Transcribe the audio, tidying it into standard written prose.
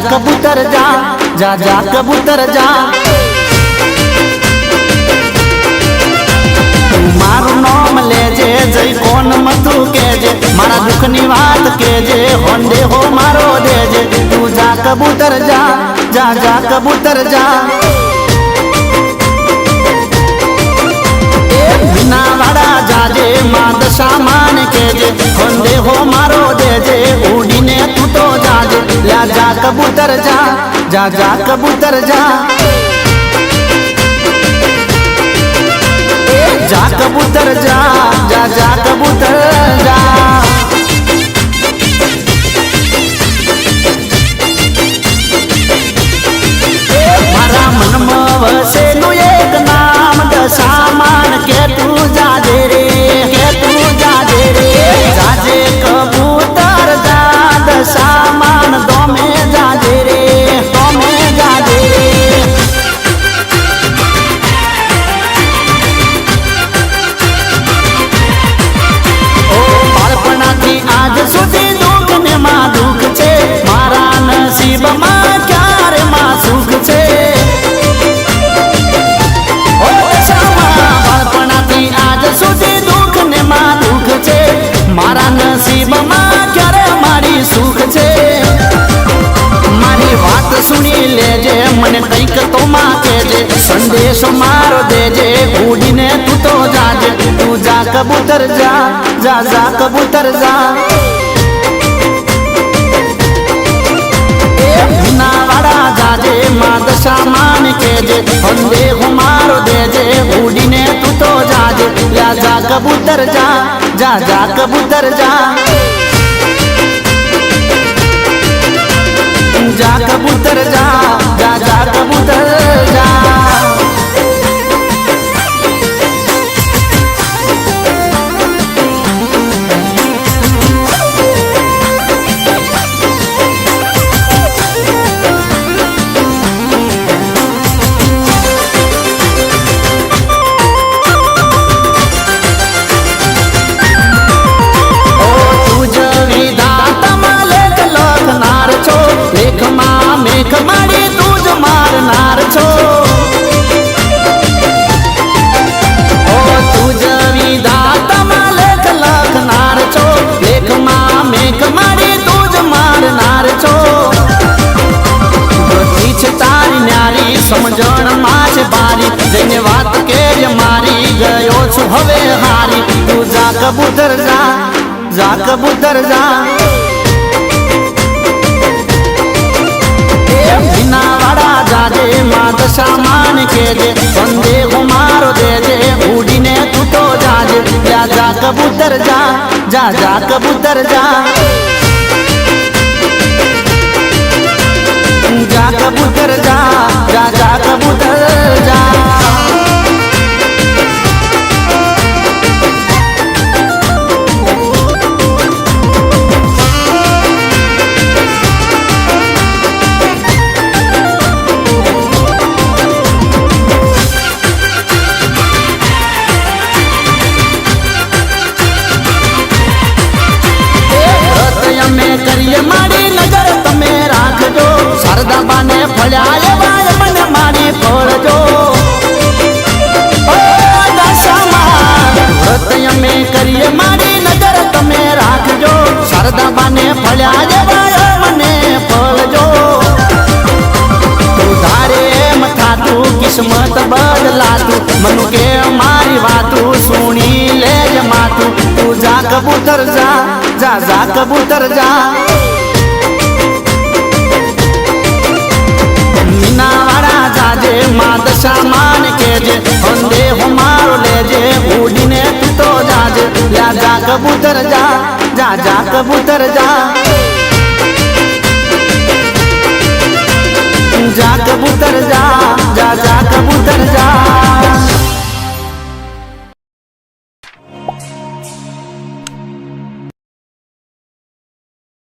कबूतर जा जा जा कबूतर जा। मारू नाम लेजे जय कोन मधु केजे मारा दुख नी बात केजे होंदे हो मारो देजे। तू जा कबूतर जा जा जा कबूतर जा। बिना वाड़ा जाजे मां दशा मान केजे होंदे हो मारो देजे उड़ी ने तू तो जाजे। ला जा कबूतर जा जा जा कबूतर जा। जा कबूतर जा जा जा कबूतर जा। मारा मन में वसे नु एक नाम दशा मान के तू जाजे रे के तू जाजे रे। जाजे कबूतर जा दशा मान दो में जाजे रे दो में जाजे रे। आज सुधी दुख ने मां दुख छे मारा नसीब मां क्यारे मां सुख छे। ओ बाळपणाथी आज सुधी दुख ने मां दुख छे मारा नसीब मां क्यारे मारी सुख छे। मारी बात सुनी लेजे मने कईक तो मां केजे संदेश मारो देजे उड़ी ने तू तो जाजे। तू जा कबूतर जा जा जा कबूतर जा। बिना वाड़ा जाजे मां दशा मान केजे होंदे हो मारो देजे उड़ी ने तू तो जाजे। या जा कबूतर जा जा जा कबूतर जा। जा कबूतर जा जा जा कबूतर जा। मेघ मारी तूज मारनार छो ओ तुज विधाता मा लेख लखनार छो। लेख मां मेघ मारी तूज मारनार छो। गति छे तारी न्यारी समझण मां छे बारी जईने वात केज मारी गयो छुं हवे हारी। तू जा कबूतर जा जा कबूतर जा। बिना वाड़ा जाजे मां दशा मान केजे होंदे हो मारो देजे उड़ी ने तू तो जाजे। जा जा कबूतर जा जा जा कबूतर जा। जा कबूतर जा जा जा कबूतर जा। करिए मारी नजर तमे राखजो शारदा बाने फळ्या बाय मने मारी फोड़जो। व्रत में करिए मारी नजर तमे राखजो शारदा बाने फळ्या बाय मने फोड़जो। तू धारे मथा तू किस्मत बदला तू मनु के मारी वातू सुनी ले मातू। तू जा कबूतर जा जा जा कबूतर जा। मीना वाड़ा जाजे मां दशा मान केजे होंदे हो मारो लेजे उड़ी ने तू तो जाजे। या जा कबूतर जा जा जा कबूतर जा। जा